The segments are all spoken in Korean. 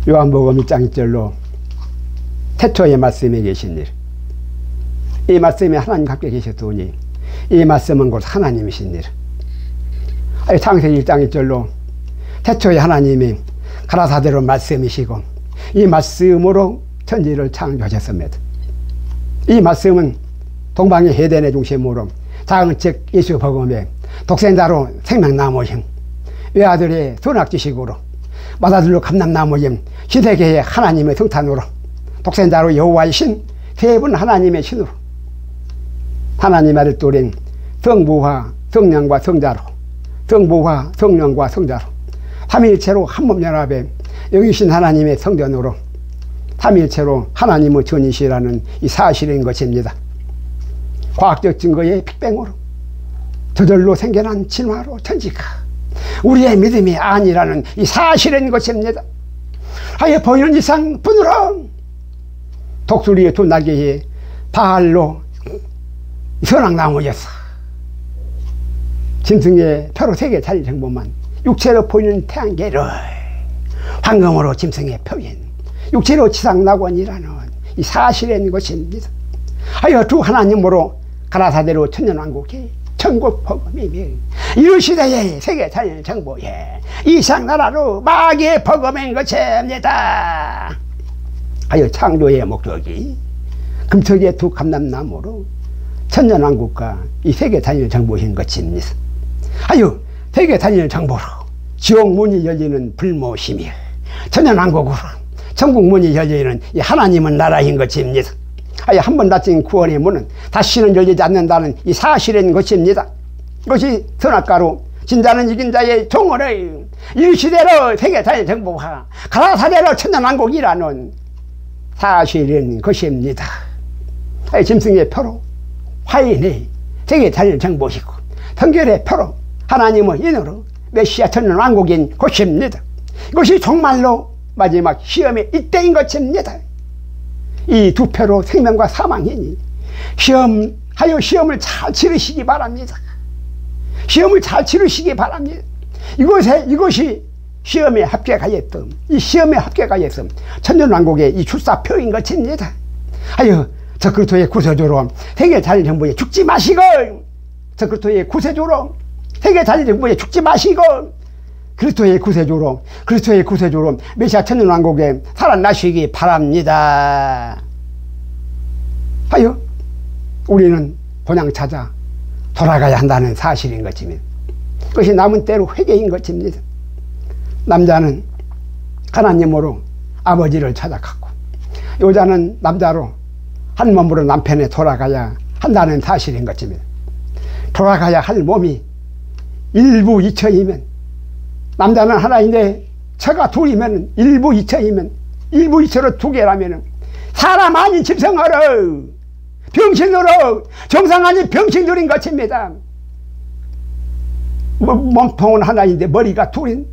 요한복음 1장 1절로 태초의 말씀에 계신 일, 이 말씀이 하나님과 함께 계셨더니 이 말씀은 곧 하나님이신 일. 창세기 1장 1절로 태초에 하나님이 가라사대로 말씀이시고 이 말씀으로 천지를 창조하셨습니다. 이 말씀은 동방의 해변의 중심으로 작은 책 예수 복음에 독생자로 생명나무임, 외아들의 선악지식으로 마다들로 감람나무임, 신세계의 하나님의 성탄으로 독생자로 여호와의 신, 세 분 하나님의 신으로 하나님 아들 둘인 성부와 성령과 성자로, 성부와 성령과 성자로 삼위일체로 한몸 연합에 여기신 하나님의 성전으로 삼위일체로 하나님의 전이시라는 이 사실인 것입니다. 과학적 증거의 빅뱅으로 저절로 생겨난 진화로 천지가 우리의 믿음이 아니라는 이 사실인 것입니다. 하여 보이는 이상 분으로 독수리의 두 날개에 발로 선악나무였어. 짐승의 표로 세계 자리 정보만 육체로 보이는 태양계를 황금으로 짐승의 표인 육체로 지상낙원이라는 이 사실인 것입니다. 하여 두 하나님으로 가라사대로 천년왕국의 천국 복음이며 이르시되의 세계 자연 정보에 이상나라로 마귀의 복음인 것입니다. 하여 창조의 목적이 금속의 두 감람나무로 천년왕국과 이 세계 자연 정보인 것입니다. 하여 세계 자연 정보로 지옥문이 열리는 불모심이 천년왕국으로 천국문이 열리는 이 하나님은 나라인 것입니다. 하여 한 번 닫힌 구원의 문은 다시는 열리지 않는다는 이 사실인 것입니다. 이것이 선악과로 진자는 이긴 자의 종언의 일시대로 세계 자연 정보화 가라사대로 천년왕국이라는 사실인 것입니다. 하여 짐승의 표로 화인의 세계 자연 정보이고 성결의 표로 하나님의 인으로 메시아 천년왕국인 것입니다. 이것이 정말로 마지막 시험의 이때인 것입니다. 이 두 표로 생명과 사망이니 시험을 잘 치르시기 바랍니다. 시험을 잘 치르시기 바랍니다. 이것이 시험에 합격하였던 이 시험에 합격하였던 천년왕국의 이 출사표인 것입니다. 하여 저그리스도의 구세주로 세계 자연 정보에 죽지 마시고 저그리스도의 구세주로 세계 자연 정보에 죽지 마시고 그리스도의 구세주로 메시아 천년왕국에 살아나시기 바랍니다. 하여 우리는 본향 찾아 돌아가야 한다는 사실인 것입니다. 그것이 남은 때로 회개인 것입니다. 남자는 하나님으로 아버지를 찾아갔고 여자는 남자로 한 몸으로 남편에 돌아가야 한다는 사실인 것입니다. 돌아가야 할 몸이 일부 이처이면 남자는 하나인데 처가 둘이면 일부 이처이면 일부 이처로 두 개라면 사람 아닌 짐승으로 병신으로 정상 아닌 병신들인 것입니다. 몸통은 하나인데 머리가 둘인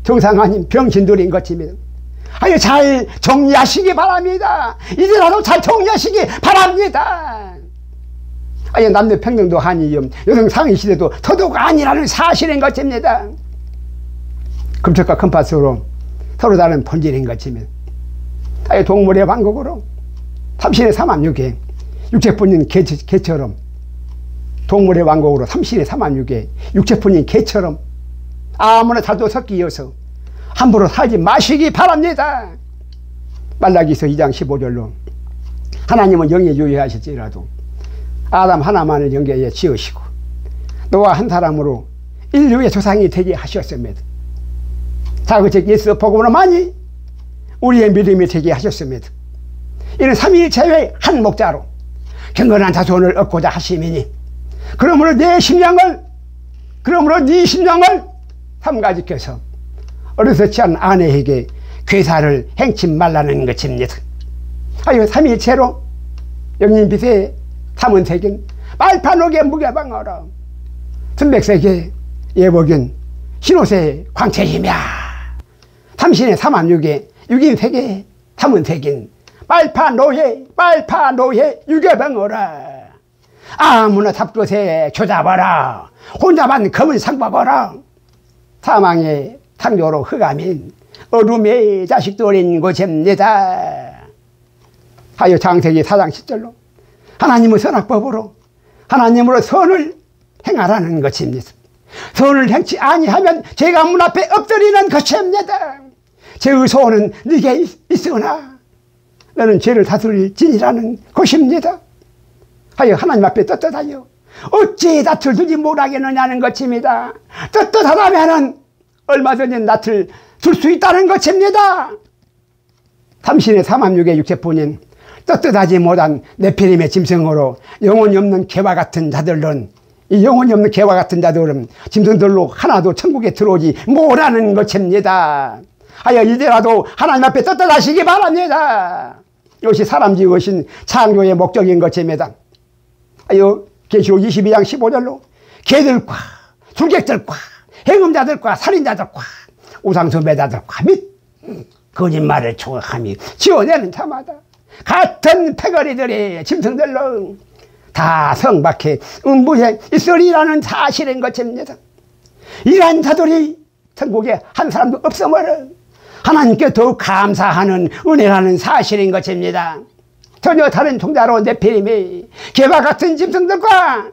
정상 아닌 병신들인 것입니다. 하여 잘 정리하시기 바랍니다. 이제라도 잘 정리하시기 바랍니다. 하여 남녀 평등도 아니요 여성 상위 시대도 더더욱 아니라는 사실인 것입니다. 금속과 금팥으로 서로 다른 본질인 것입니다. 하여 동물의 왕국으로 삼신의 삼합육에 육체뿐인 개처럼 동물의 왕국으로 삼신의 삼합육에 육체뿐인 개처럼 아무나 잘도 섞이어서 함부로 살지 마시기 바랍니다. 말라기서 2장 15절로 하나님은 영에 유의하실지라도 아담 하나만을 영계에 지으시고 노아 한 사람으로 인류의 조상이 되게 하셨습니다. 자그즉 예수 복음으로 많이 우리의 믿음이 되게 하셨습니다. 이는 삼위일체의 한 목자로 경건한 자손을 얻고자 하심이니 그러므로 네 심령을 삼가지켜서 어려서 취한 아내에게 괴사를 행치 말라는 것입니다. 하여 삼위일체로 영린빛에 삼은색인 말판옥의 무게방어로 순백색의 예복인 신옷의 광채이며 삼신의 삼합육에 육인색의 삼은색인 말파노예 유괴방어라. 아무나 잡것에 조잡아라. 혼자만 검은 상박어라. 사망의 창조로 흑암인 어둠의 자식들인 것입니다. 하여 창세기 4장 10절로 하나님의 선악법으로 하나님으로 선을 행하라는 것입니다. 선을 행치 아니하면 죄가 문 앞에 엎드리는 것입니다. 죄의 소원은 네게 있으나 너는 죄를 다스릴 진이라는 것입니다. 하여 하나님 앞에 떳떳하여 어찌 낯을 두지 못하겠느냐는 것입니다. 떳떳하다면 얼마든지 낯을 둘 수 있다는 것입니다. 당신의 사맘육의 육체뿐인 떳떳하지 못한 네피림의 짐승으로 영혼이 없는 개와 같은 자들은 이 영혼이 없는 개와 같은 자들은 짐승들로 하나도 천국에 들어오지 못하는 것입니다. 하여 이제라도 하나님 앞에 떳떳하시기 바랍니다. 이것이 사람 지으신 창조의 목적인 것입니다. 하여 계시록 22장 15절로 개들과 술객들과 행음자들과 살인자들과 우상숭배자들과 및 거짓말을 초각하며 지어내는 자마다 같은 패거리들의 짐승들로 다 성박해 음부에 있으리라는 사실인 것입니다. 이러한 자들이 천국에 한 사람도 없으므로 하나님께 더욱 감사하는 은혜라는 사실인 것입니다. 전혀 다른 종자로 네피림이 개와 같은 짐승들과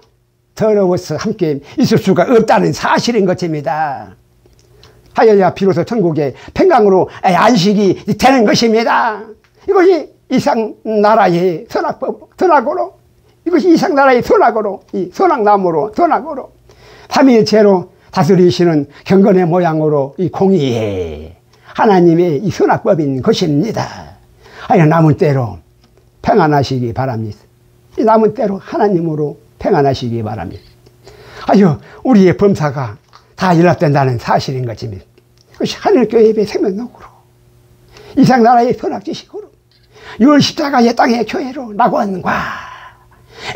더러워서 함께 있을 수가 없다는 사실인 것입니다. 하여야 비로소 천국에 평강으로 안식이 되는 것입니다. 이것이 이상 나라의 선악으로 이것이 이상 나라의 선악으로 이 선악나무로 선악으로 삼위일체로 다스리시는 경건의 모양으로 이 공의의 하나님의 이 선악법인 것입니다. 하여 남은 때로 평안하시기 바랍니다. 이 남은 때로 하나님으로 평안하시기 바랍니다. 하여 우리의 범사가 다 연합된다는 사실인 것입니다. 이것이 하늘교회의 생명록으로 이상나라의 선악지식으로 유월십자가의 땅의 교회로 낙원과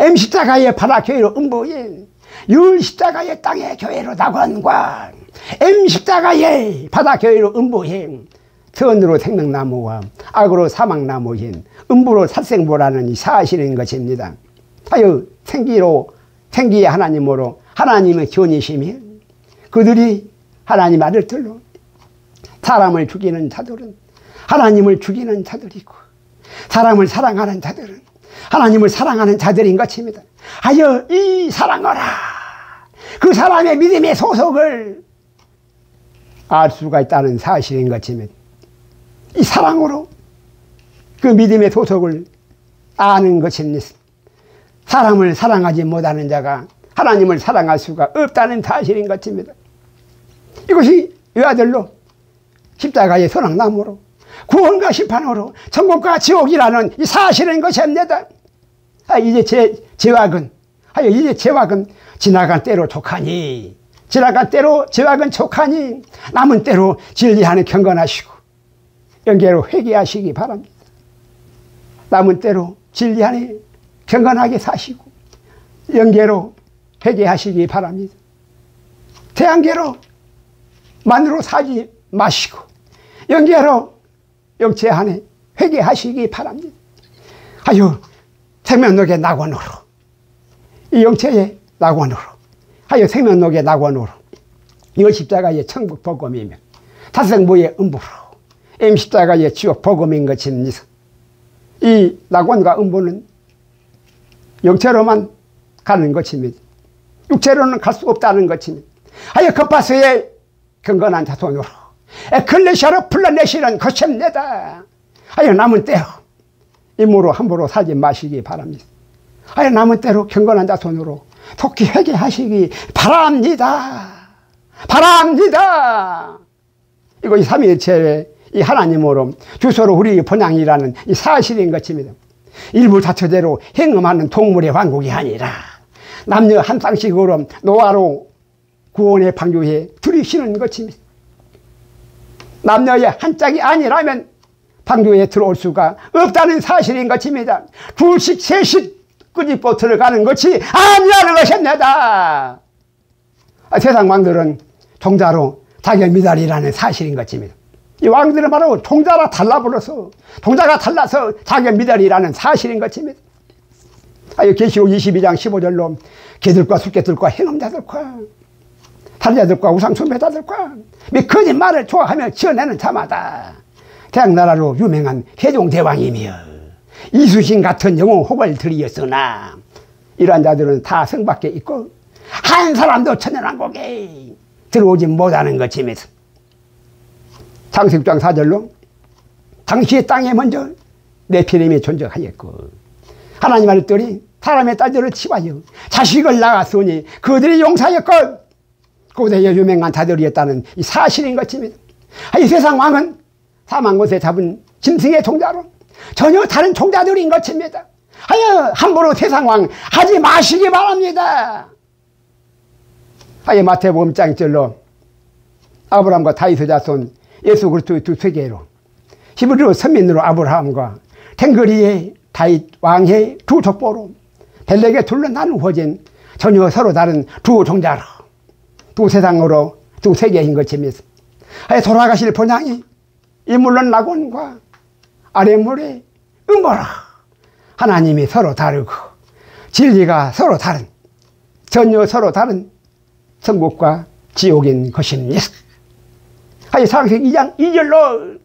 M십자가의 바다교회로 음보인 유월십자가의 땅의 교회로 낙원과 M십자가의 바다교회로 음보인 선으로 생명나무와 악으로 사망나무인 음부로 살생보라는 이 사실인 것입니다. 하여 생기의 하나님으로 하나님의 견이시며 그들이 하나님 아들들로 사람을 죽이는 자들은 하나님을 죽이는 자들이고 사람을 사랑하는 자들은 하나님을 사랑하는 자들인 것입니다. 하여 이 사랑하라 그 사람의 믿음의 소속을 알 수가 있다는 사실인 것입니다. 이 사랑으로 그 믿음의 소속을 아는 것입니다. 사람을 사랑하지 못하는 자가 하나님을 사랑할 수가 없다는 사실인 것입니다. 이것이 외아들로 십자가의 선악나무로 구원과 심판으로 천국과 지옥이라는 이 사실인 것입니다. 이제 죄악은 이제 죄악은 지나간 때로 족하니 지나간 때로 죄악은 족하니 남은 때로 진리하는 경건하시고 영계로 회개하시기 바랍니다. 남은 때로 진리하니 경건하게 사시고 영계로 회개하시기 바랍니다. 태양계로 만으로 사지 마시고 영계로 영체 안에 회개하시기 바랍니다. 하여 생명록의 낙원으로 이 영체의 낙원으로 하여 생명록의 낙원으로 열십자가의 천국 복음이며 다생부의 음부로 M십자가의 지옥 복음인 것입니다. 이 낙원과 음부는 영체로만 가는 것입니다. 육체로는 갈 수 없다는 것입니다. 하여 급바스의 경건한 자손으로 에클레시아로 불러내시는 것입니다. 하여 남은 때로 임무로 함부로 살지 마시기 바랍니다. 하여 남은 때로 경건한 자손으로 속히 회개하시기 바랍니다. 바랍니다. 이것이 삼위일체의 이 하나님으로 주소로 우리 본향이라는 이 사실인 것입니다. 일부 자처제로 행음하는 동물의 왕국이 아니라 남녀 한 쌍씩으로 노아로 구원의 방주에 들이시는 것입니다. 남녀의 한 짝이 아니라면 방주에 들어올 수가 없다는 사실인 것입니다. 둘씩 셋씩 끄집고 들어가는 것이 아니라는 것입니다. 세상 왕들은 종자로 자기의 미달이라는 사실인 것입니다. 이 왕들은 바로 종자가 달라불어서 종자가 달라서 자기의 미달이라는 사실인 것입니다. 계시록 22장 15절로 개들과 술개들과 행음자들과 탈자들과 우상숭배자들과 거짓말을 좋아하며 지어내는 자마다 대학나라로 유명한 세종대왕이며 이수신 같은 영웅혹을 들이었으나 이러한 자들은 다 성밖에 있고 한 사람도 천연왕국에 들어오지 못하는 것입니다. 창세기 6장 4절로 당시의 땅에 먼저 네피림이 존재하였고 하나님 아들들이 사람의 딸들을 치와여 자식을 낳았으니 그들이 용사였고 고대의 유명한 자들이었다는 이 사실인 것입니다. 이 세상 왕은 사망 곳에 잡은 짐승의 종자로 전혀 다른 종자들인 것입니다. 하여 함부로 세상 왕 하지 마시기 바랍니다. 하여 마태복음 1장 1절로 아브라함과 다윗의 자손 예수 그리스도의 두 세계로 히브리어 선민으로 아브라함과 탱거리의 다윗 왕의 두 족보로 벨렉에 둘러난 후어진 전혀 서로 다른 두 종자로 두 세상으로 두 세계인 것입니다. 하여 돌아가실 본향이 이물론 낙원과 아랫물의 음모라 하나님이 서로 다르고 진리가 서로 다른 전혀 서로 다른 천국과 지옥인 것입니다. 하여 창세기 2장 2절로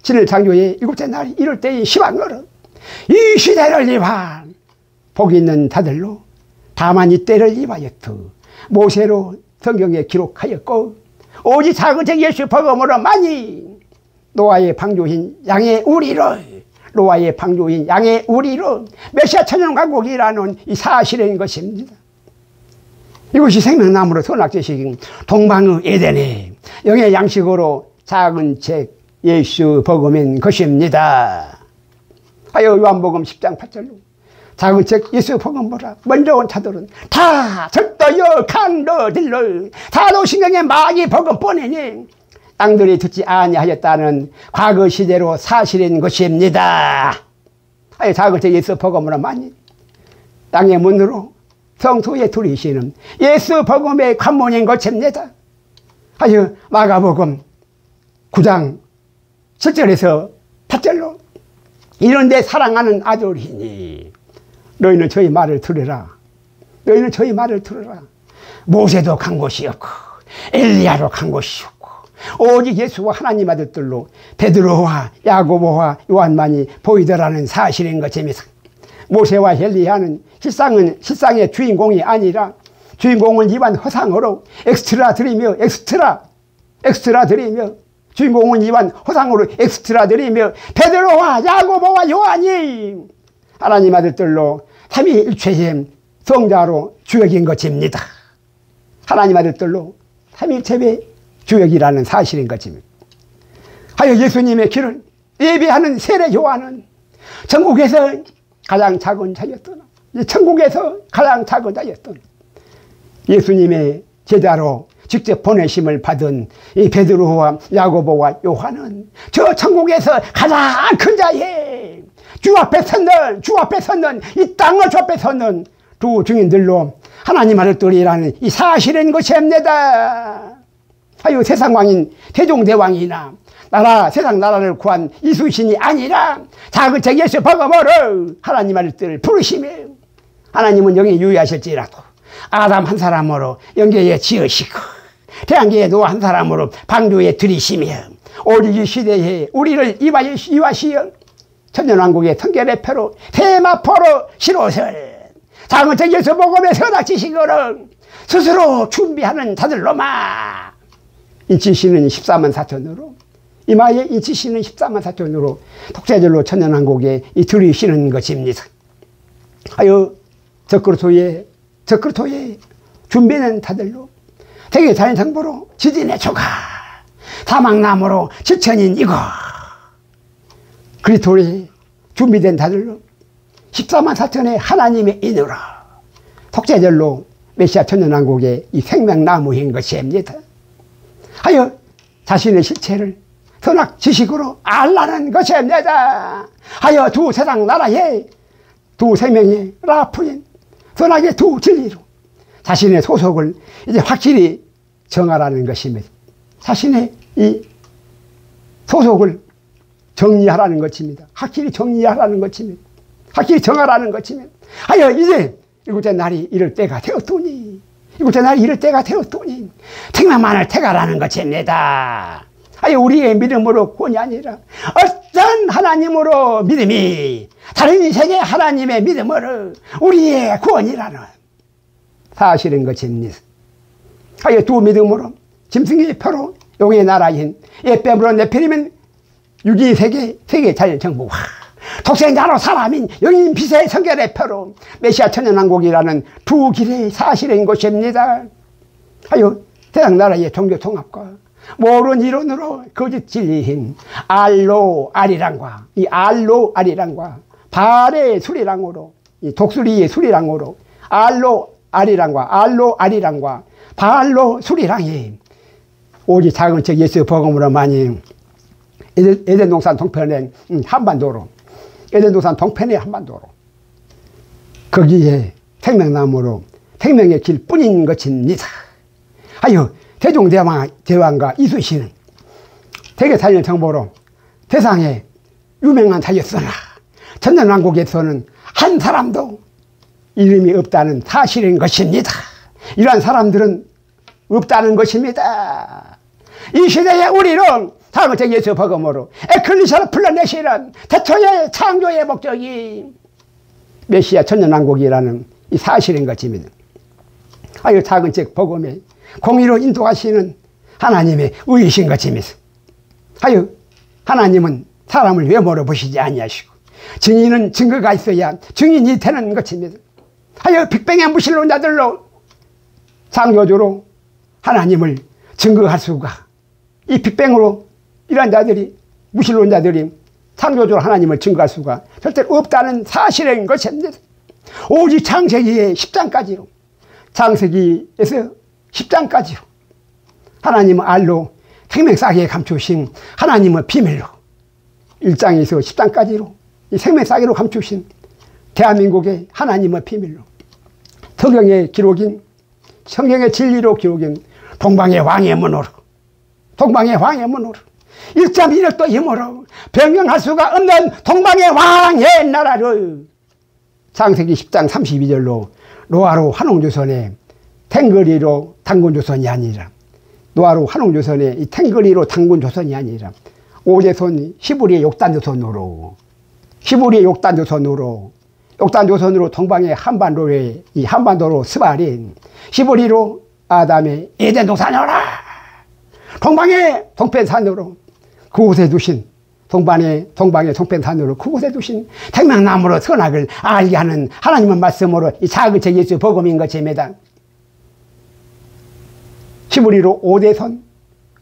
7일 창조의 일곱째 날이 이럴 때의 시방으로 이 시대를 위한 복이 있는 자들로 다만 이때를 위하였고 모세로 성경에 기록하였고 오직 자그제 예수 복음으로 많이 노아의 방주인 양의 우리로 노아의 방주인 양의 우리로 메시아 천연왕국이라는 이 사실인 것입니다. 이것이 생명나무로 선악제식인 동방의 에덴의 영의 양식으로 작은 책 예수 복음인 것입니다. 하여 요한복음 10장 8절로 작은 책 예수 복음 보라 먼저 온 자들은 다 절도여 강도들로 사도신경에 많이 복음 보내니 땅들이 듣지 아니하였다는 과거 시대로 사실인 것입니다. 하여 작은 책 예수 복음으로 많이 땅의 문으로 성소에 들이시는 예수 복음의 관문인 것입니다. 하여 마가복음 9장 7절에서 8절로 이런데 사랑하는 아들이니 너희는 저희 말을 들으라. 너희는 저희 말을 들으라. 모세도 간 곳이었고 엘리야도 간 곳이었고 오직 예수와 하나님 아들들로 베드로와 야고보와 요한만이 보이더라는 사실인 것입니다. 모세와 엘리야는 실상의 주인공이 아니라 주인공을 이반 허상으로 엑스트라 드리며 주인공은 이반 허상으로 엑스트라 드리며 베드로와 야고보와 요한이 하나님 아들들로 삼위일체의 성자로 주역인 것입니다. 하나님 아들들로 삼위일체의 주역이라는 사실인 것입니다. 하여 예수님의 길을 예배하는 세례 요한은 천국에서 가장 작은 자였던 예수님의 제자로 직접 보내심을 받은 이 베드로와 야고보와 요한은 저 천국에서 가장 큰 자에 주 앞에 섰는 이 땅을 주 앞에 섰는 두 증인들로 하나님 아들들이라는 이 사실인 것입니다. 하여 세상 왕인 세종대왕이나 세상 나라를 구한 이수신이 아니라 작은 책 예수 복음으로 하나님 아들들을 부르시며 하나님은 영에 유의하실지라도 아담 한 사람으로 영계에 지으시고 태양계에 노아 한 사람으로 방주에 들이시며 오직 이 시대에 우리를 이와시어 천년왕국의 성결의 표로 세마포로 실옷을 작은 책 예수 복음의 선악지식으로 스스로 준비하는 자들로만 인치시는 14만 4천으로 이마에 인치시는 14만 4천으로 독자절로 천년왕국에 들이시는 것입니다. 하여 적그리스도의 준비는 자들로 세계 자연성보로 지진의 조가 사막나무로 지천인 이거 그리스도의 준비된 자들로 14만 4천의 하나님의 인으로 독자절로 메시아 천년왕국의 이 생명나무인 것입니다. 하여 자신의 실체를 선악 지식으로 알라는 것입니다. 하여 두 세상 나라의 두 생명의 라프인 선악의 두 진리로 자신의 소속을 이제 확실히 정하라는 것입니다. 자신의 이 소속을 정리하라는 것입니다. 확실히 정리하라는 것입니다. 확실히 정하라는 것입니다. 하여 이제 일곱째 날이 이럴 때가 되었더니 이곳에 날 이럴 때가 되었더니 택만만을 택하라는 것입니다. 아유, 우리의 믿음으로 구원이 아니라 어떤 하나님으로 믿음이 다른 인생의 하나님의 믿음으로 우리의 구원이라는 사실인 것입니다. 아유, 두 믿음으로 짐승의 표로 용의 나라인 예배물로 네피림은 유기 세계 자연정부와 독생자로 사람인 영인 빛의 성결의 표로 메시아 천연왕국이라는 두 길의 사실인 것입니다. 아유, 세상 나라의 종교 통합과 모든 이론으로 거짓 진리인 알로아리랑과 이 알로아리랑과 발의 수리랑으로 이 독수리의 수리랑으로 알로아리랑과 알로아리랑과 발로 수리랑이 오직 작은 책 예수 복음으로만이 에덴 동산 동편의 한반도로 에덴 동산 동편의 한반도로 거기에 생명나무로 생명의 길뿐인 것입니다. 아유, 대종대왕과 이순신은 대개살인 정보로 세상에 유명한 자였으나 천년왕국에서는 한 사람도 이름이 없다는 사실인 것입니다. 이러한 사람들은 없다는 것입니다. 이 시대에 우리는 다음째 예수 복음으로 에클리시아를 불러내시는 태초의 창조의 목적이 메시아 천년왕국이라는 이 사실인 것입니다. 아유, 작은 책 복음에 공의로 인도하시는 하나님의 의이신 것입니다. 아유, 하나님은 사람을 외모로 보시지 아니하시고 증인은 증거가 있어야 증인이 되는 것입니다. 아유, 빅뱅의 무신론자들로 창조주로 하나님을 증거할 수가, 이 빅뱅으로 이런 자들이, 무신론자들이 창조주로 하나님을 증거할 수가 절대로 없다는 사실인 것입니다. 오직 창세기의 10장까지로, 창세기에서 10장까지로 하나님은 알로 생명싸기에 감추신 하나님의 비밀로 1장에서 10장까지로 이 생명싸기로 감추신 대한민국의 하나님의 비밀로 성경의 기록인, 성경의 진리로 기록인 동방의 왕의 문으로, 동방의 왕의 문으로 1.1억도 힘으로 변경할 수가 없는 동방의 왕의 나라를 창세기 10장 32절로 노아로 한홍조선의 탱거리로 단군조선이 아니라, 노아로 한홍조선의 이 탱거리로 단군조선이 아니라 오대손 시부리의 욕단조선으로, 시부리의 욕단조선으로, 욕단조선으로 동방의 한반도의 이 한반도로 스발인 시부리로 아담의 에덴 동산으로, 동방의 동편산으로 그곳에 두신, 동방의 동편산으로 그곳에 두신 생명나무로 선악을 알게 하는 하나님의 말씀으로 이 작은 책 예수 복음인 것입니다. 시부리로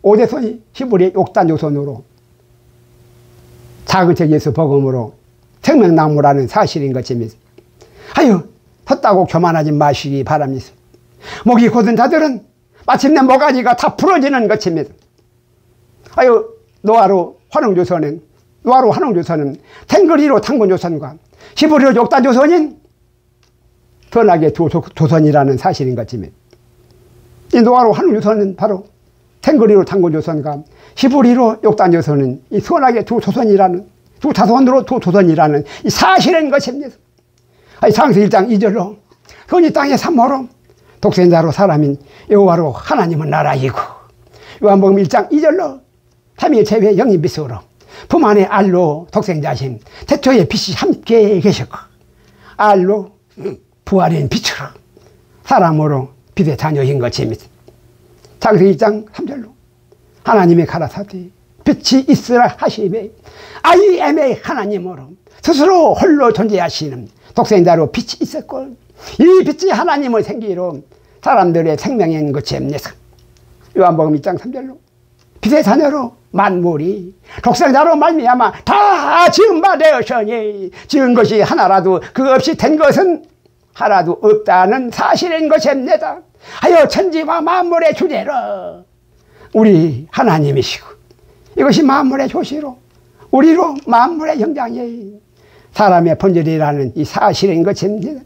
오대손이 시부리의 욕단조선으로 작은 책 예수 복음으로 생명나무라는 사실인 것입니다. 아유, 헛다고 교만하지 마시기 바랍니다. 목이 곧은 자들은 마침내 모가지가 다 부러지는 것입니다. 아유, 노아로 한홍조선은 탱거리로 단군조선과 시부리로 욕단조선인 선악의 두 조선이라는 사실인 것입니다. 이 노아로 한홍조선은 바로 탱거리로 단군조선과 시부리로 욕단조선은 이 선악의 두 조선이라는, 두 자손으로 두 조선이라는 이 사실인 것입니다. 창세기 1장 2절로 선이 땅의 산모로 독생자로 사람인 여호와로 하나님은 나라이고, 요한복음 1장 2절로 삼위일체의 영인 빛으로 품 안에 알로 독생자신 태초의 빛이 함께 계셨고, 알로 부활인 빛으로 사람으로 빛의 자녀인 것입니다. 창세기 2장 3절로 하나님의 가라사대 빛이 있으라 하시매 I am의 하나님으로 스스로 홀로 존재하시는 독생자로 빛이 있었고, 이 빛이 하나님의 생기로 사람들의 생명인 것입니다. 요한복음 2장 3절로 빛의 자녀로 만물이 독생자로 말미암아 다 지은 바 되었으니 지은 것이 하나라도 그 없이 된 것은 하나도 없다는 사실인 것입니다. 하여 천지와 만물의 주제로 우리 하나님이시고, 이것이 만물의 조시로 우리로 만물의 형상이 사람의 본질이라는 이 사실인 것입니다.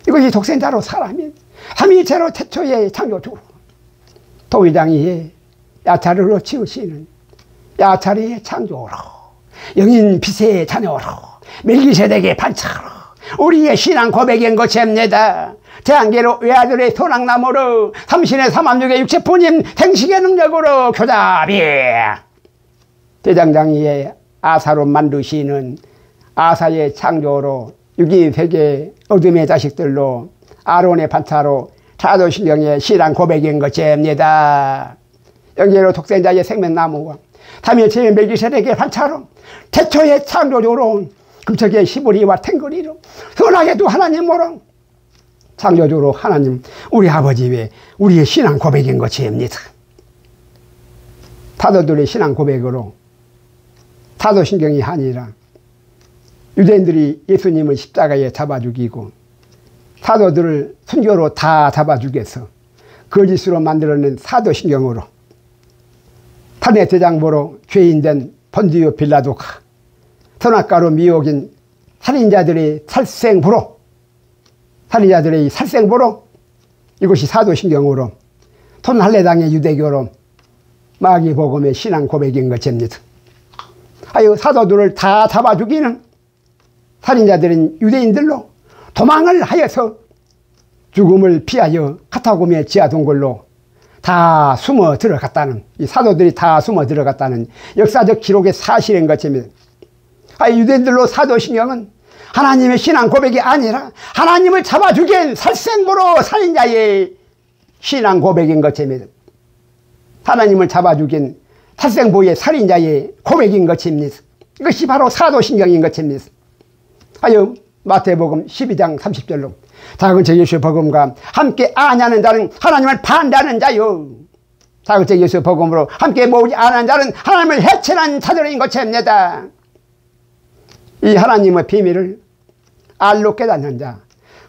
이것이 독생자로 사람인 삼위일체로 태초의 창조주로 도의장이의 야차르로 지으시는 야차르의 창조로 영인 빛의 자녀로 멜기세덱의 반차로 우리의 신앙 고백인 것입니다. 태양계로 외아들의 소낙나무로 삼신의 삼합육의 육체뿐인 생식의 능력으로 교잡이 대장장이의 아사로 만드시는 아사의 창조로 유기세계 어둠의 자식들로 아론의 반차로 사도신경의 신앙 고백인 것입니다. 영계로 독생자의 생명나무와 삼일체의 멜기세덱의 반차로 태초의 창조주로 금척의 시부리와 탱거리로 선하게도 하나님으로 창조주로 하나님 우리 아버지 외 우리의 신앙 고백인 것입니다. 사도들의 신앙 고백으로 사도신경이 아니라 유대인들이 예수님을 십자가에 잡아 죽이고 사도들을 순교로 다 잡아 죽여서 거짓으로 만들어낸 사도신경으로 탄핵 대장보로 죄인된 본디오 빌라도가 선악가로 미혹인 살인자들의 살생부로 이것이 사도신경으로 톤할례당의 유대교로 마귀복음의 신앙 고백인 것입니다. 사도들을 다 잡아 죽이는 살인자들인 유대인들로 도망을 하여서 죽음을 피하여 카타콤의 지하 동굴로 다 숨어 들어갔다는, 이 사도들이 다 숨어 들어갔다는 역사적 기록의 사실인 것입니다. 유대인들로 사도신경은 하나님의 신앙 고백이 아니라 하나님을 잡아 죽인 살생부로 살인자의 신앙 고백인 것입니다. 하나님을 잡아 죽인 살생부의 살인자의 고백인 것입니다. 이것이 바로 사도신경인 것입니다. 마태복음 12장 30절로 작은 책 예수의 복음과 함께 아냐는 자는 하나님을 반대하는 자요. 작은 책 예수의 복음으로 함께 모으지 않은 자는 하나님을 해치는 자들인 것입니다. 이 하나님의 비밀을 알로 깨닫는 자,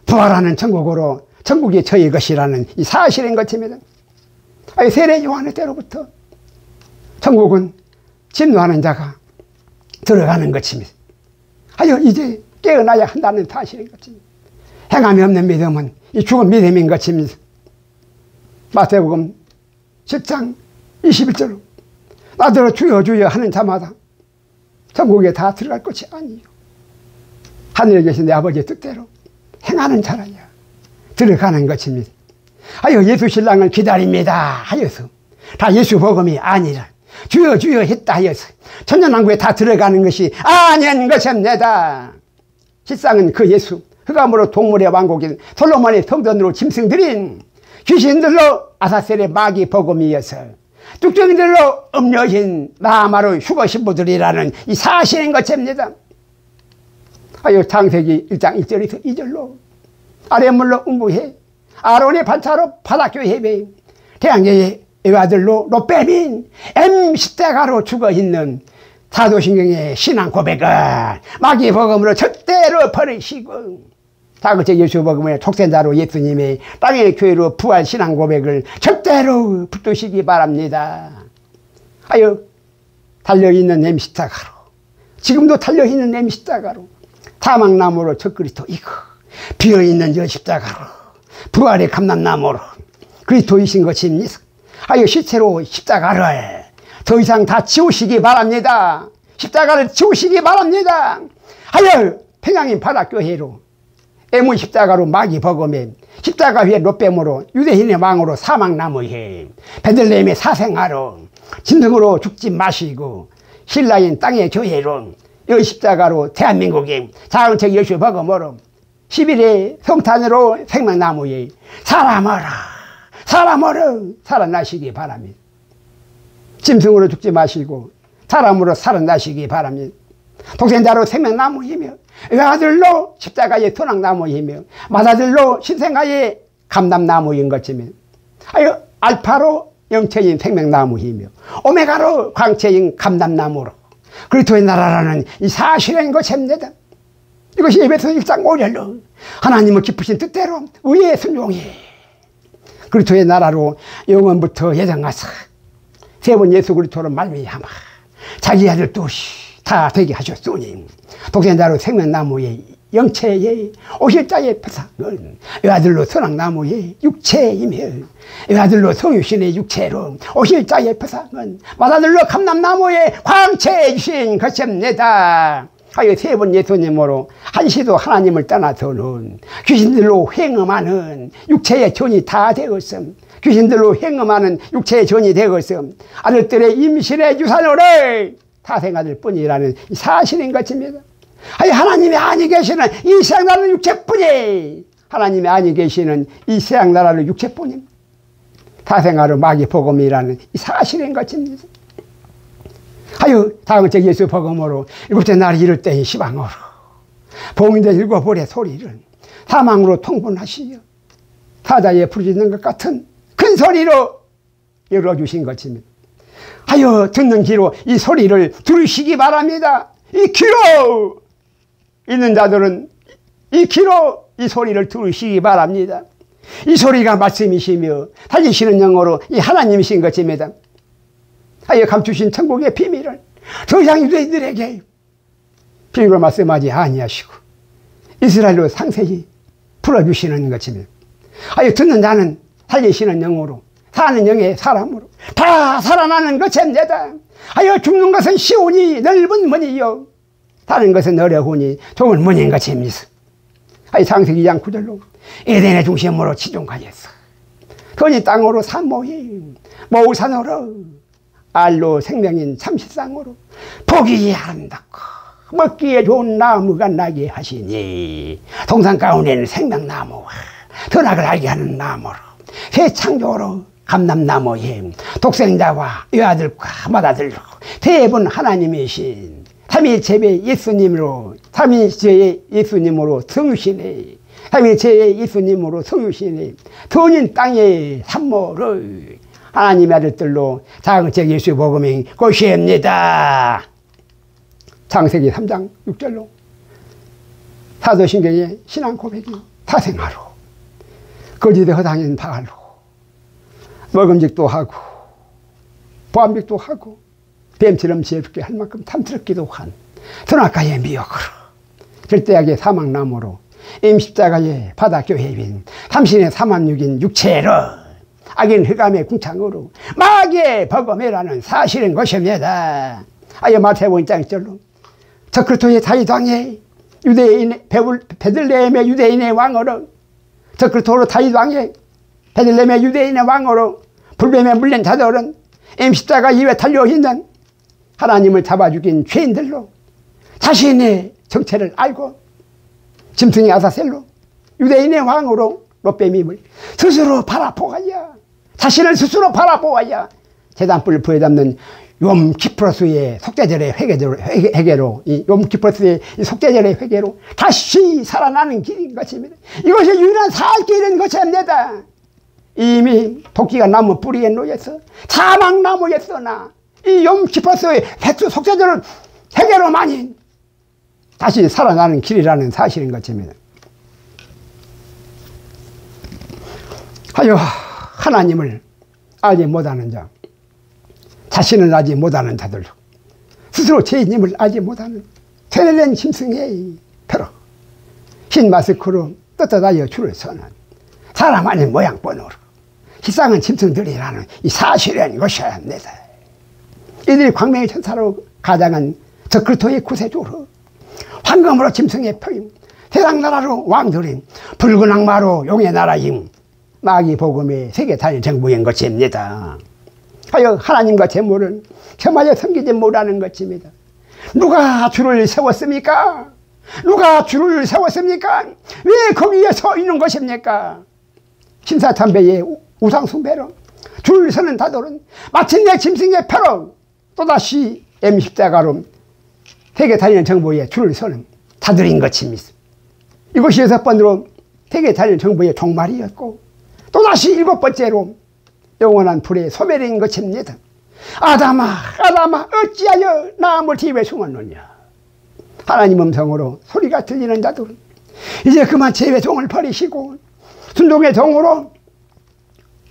부활하는 천국으로 천국이 저희 것이라는 이 사실인 것입니다. 세례 요한의 때로부터 천국은 진노하는 자가 들어가는 것입니다. 이제 깨어나야 한다는 사실인 것입니다. 행함이 없는 믿음은 이 죽은 믿음인 것입니다. 마태복음 10장 21절로 나더러 주여 주여 하는 자마다 천국에 다 들어갈 것이 아니요 하늘에 계신 내 아버지의 뜻대로 행하는 자라야 들어가는 것입니다. 예수 신랑을 기다립니다 하여서 다 예수 복음이 아니라 주여 주여 했다 하여서 천년왕국에 다 들어가는 것이 아닌 것입니다. 실상은 그 예수 흑암으로 동물의 왕국인 솔로몬의 성전으로 짐승들인 귀신들로 아사셀의 마귀 복음이어서 뚝정이들로 음녀신 나아마루 휴거 신부들이라는 이 사실인 것입니다. 창세기 1장 1절에서 2절로 아랫물로 음부해 아론의 반차로 바닷교 해배 태양계의 외아들로 롯뱀인 십자가로 죽어있는 사도신경의 신앙 고백은 마귀 복음으로 절대로 버리시고 다그제 예수 복음의 독생자로 예수님의 땅의 교회로 부활 신앙 고백을 절대로 붙드시기 바랍니다. 달려있는 십자가로 지금도 달려있는 십자가로 사망나무로 적그리스도 이고 비어있는 저 십자가로 부활의 감람나무로 그리스도이신 것입니다. 시체로 십자가를 더 이상 다 지우시기 바랍니다. 십자가를 지우시기 바랍니다. 평양인 바닷교회로 애문 십자가로 마귀 복음에 십자가 위에 롯뱀으로 유대인의 왕으로 사망나무에 베들레헴의 사생아로 짐승으로 죽지 마시고 신라인 땅의 교회로 이 십자가로 대한민국의 작은 책 예수 복음으로 11의 성탄으로 생명나무에 사람으로 살아나시기 바랍니다. 짐승으로 죽지 마시고 사람으로 살아나시기 바랍니다. 독생자로 생명나무이며 외아들로 십자가의 토낙나무이며 맏아들로 신생아의 감람나무인 것이며 알파로 영체인 생명나무이며 오메가로 광체인 감람나무로 그리스도의 나라라는 이 사실인 것입니다. 이것이 에베소 1장 5절로 하나님의 기쁘신 뜻대로 의에 순종해 그리스도의 나라로 영원부터 예정하사 세 번 예수 그리스도로 말미암아 자기 아들 뜻이 다 되게 하셨으니 독생자로 생명나무의 영체에 오실 자의 표상은 외아들로 선악나무의 육체이며 외아들로 성유신의 육체로 오실 자의 표상은 맏아들로 감람나무의 광체이신 것입니다. 하여 세 번 예수님으로 한시도 하나님을 떠나서는 귀신들로 행음하는 육체의 전이 다 되었음. 귀신들로 행음하는 육체의 전이 되었음. 아들들의 임신의 유산으로 타생아들 뿐이라는 사실인 것입니다. 하여 하나님이 아니 계시는 이 세상나라는 육체뿐이, 하나님이 아니 계시는 이 세상나라는 육체뿐입니다. 타생아로 마귀 복음이라는 이 사실인 것입니다. 하여 다음째 예수 복음으로 일곱째 날이 이를 때의 시방으로 봉인된 일곱 벌의 소리를 사망으로 통분하시며 사자에 부르짖는 것 같은 큰 소리로 열어주신 것입니다. 하여 듣는 귀로 이 소리를 들으시기 바랍니다. 이 귀로 있는 자들은 이 귀로 이 소리를 들으시기 바랍니다. 이 소리가 말씀이시며 살리시는 영으로 이 하나님이신 것입니다. 하여 감추신 천국의 비밀을 더 이상 유대인들에게 비밀로 말씀하지 아니하시고 이스라엘로 상세히 풀어주시는 것입니다. 하여 듣는 자는 살리시는 영으로 사는 영의 사람으로 다 살아나는 것입니다. 하여 죽는 것은 쉬우니 넓은 문이요 사는 것은 어려우니 좁은 문인 것입니다. 하여 창세기 2장 9절로 에덴의 중심으로 지중하였어. 건이 땅으로 산모임 모우산으로 알로 생명인 참식상으로 보기 아름답고 먹기에 좋은 나무가 나게 하시니 동산 가운데는 생명나무와 선악을 알게 하는 나무로 새 창조로 감람나무에 독생자와 여아들과 맏아들로 세 분 하나님이신 삼위체의 예수님으로 성유시네 삼위체의 예수님으로 성유시네 선인 땅의 산모를 하나님의 아들들로 장책 예수 복음인 것입니다. 창세기 3장 6절로 사도신경의 신앙 고백이 타생하로 거짓의 허당인 바알로 먹음직도 하고 보암직도 하고 뱀처럼 지혜롭게 할 만큼 탐스럽기도 한 선악가의 미역으로 절대악의 사망나무로 임십자가의 바다교회인 삼신의 삼합육인 육체로 악인 흑암의 궁창으로 마귀의 버거매라는 사실인 것입니다. 하여 마태복음 1장 1절로 저크리스도의 다윗왕의 유대인 베들레헴의 유대인의 왕으로 저크리스도로 다윗왕의 베들레헴의 유대인의 왕으로 불뱀에 물린 자들은 임십자가 이외에 달려있는 하나님을 잡아 죽인 죄인들로 자신의 정체를 알고 짐승의 아사셀로 유대인의 왕으로 롯뱀임을 스스로 바라보아야 자신을 스스로 바라보아야 제단불을 부여잡는 욤키프로스의 속죄절의 회개로 이 욤키프로스의 속죄절의 회개로 다시 살아나는 길인 것입니다. 이것이 유일한 살 길인 것입니다. 이미 도끼가 나무 뿌리에 놓여서 사망나무였으나 이 욤키프로스의 속죄절을 회개로만이 다시 살아나는 길이라는 사실인 것입니다. 하여 하나님을 알지 못하는 자, 자신을 알지 못하는 자들, 스스로 죄인임을 알지 못하는 세례된 짐승의 표로 흰 마스크로 떳떳하여 줄을 서는 사람 아닌 모양번호로 희상한 짐승들이라는 이 사실인 것입니다. 이들이 광명의 천사로 가장한 저크리스도의 구세주로 황금으로 짐승의 표임 세상 나라로 왕들인 붉은 악마로 용의 나라임 마귀 복음의 세계 단일 정부인 것입니다. 하여 하나님과 재물은 겸하여 섬기지 못하는 것입니다. 누가 줄을 세웠습니까? 누가 줄을 세웠습니까? 왜 거기에 서 있는 것입니까? 신사참배의 우상숭배로 줄 서는 다들은 마침내 짐승의 표로 또다시 M14가로 세계 단일 정부의 줄을 서는 자들인 것입니다. 이것이 6번으로 세계 단일 정부의 종말이었고 또다시 7번째로 영원한 불의 소멸인 것입니다. 아담아 아담아 어찌하여 나 멀티에 숨었느냐. 하나님 음성으로 소리가 들리는 자들은 이제 그만 죄의 종을 버리시고 순종의 종으로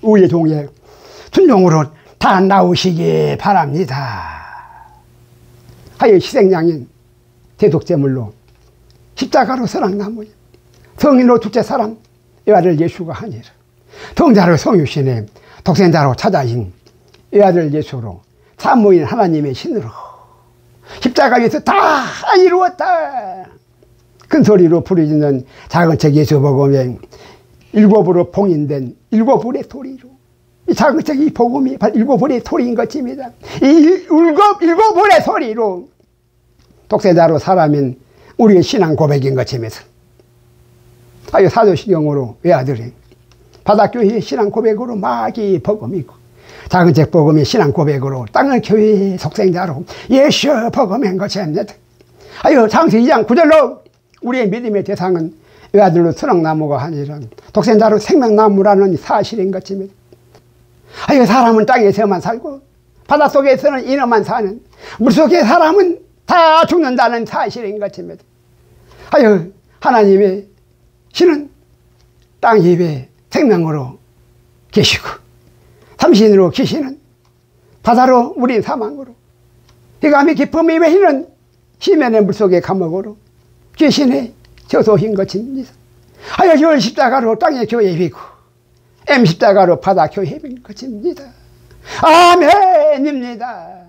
우의 종의 순종으로 다 나오시기 바랍니다. 하여 희생양인 대속제물로 십자가로 서랑나무에 성인으로 둘째 사람 외아들 예수가 아니라 동자로 성유신의 독생자로 찾아진 외아들 예수로 산모인 하나님의 신으로 십자가 위에서 다 이루었다. 큰 소리로 부르짖는 작은 책 예수복음에 일곱으로 봉인된 일곱불의 소리로, 이 작은 책이 복음이 바로 일곱불의 소리인 것입니다. 이 일곱불의 소리로 독세자로 사람인 우리의 신앙 고백인 것입니다. 아유, 사도시경으로 외아들이 바닷교회의 신앙 고백으로 마귀 복음이고, 작은 책 복음이 신앙 고백으로 땅을 교회의 속생자로 예수 복음인 것입니다. 아유, 창세기 2장 9절로 우리의 믿음의 대상은 외아들로 선악나무가 아니라 독생자로 생명나무라는 사실인 것입니다. 아유, 사람은 땅에서만 살고 바닷속에서는 인어만 사는, 물속의 사람은 다 죽는다는 사실인 것입니다. 아유, 하나님의 신은 땅 위에 생명으로 계시고, 삼신으로 계시는 바다로 우린 사망으로, 희감의 기쁨이 외히는 시면의 물속의 감옥으로 귀신의 저소인 것입니다. 아유, 열 십자가로 땅의 교회이고 M 십자가로 바다 교회인 것입니다. 아멘입니다.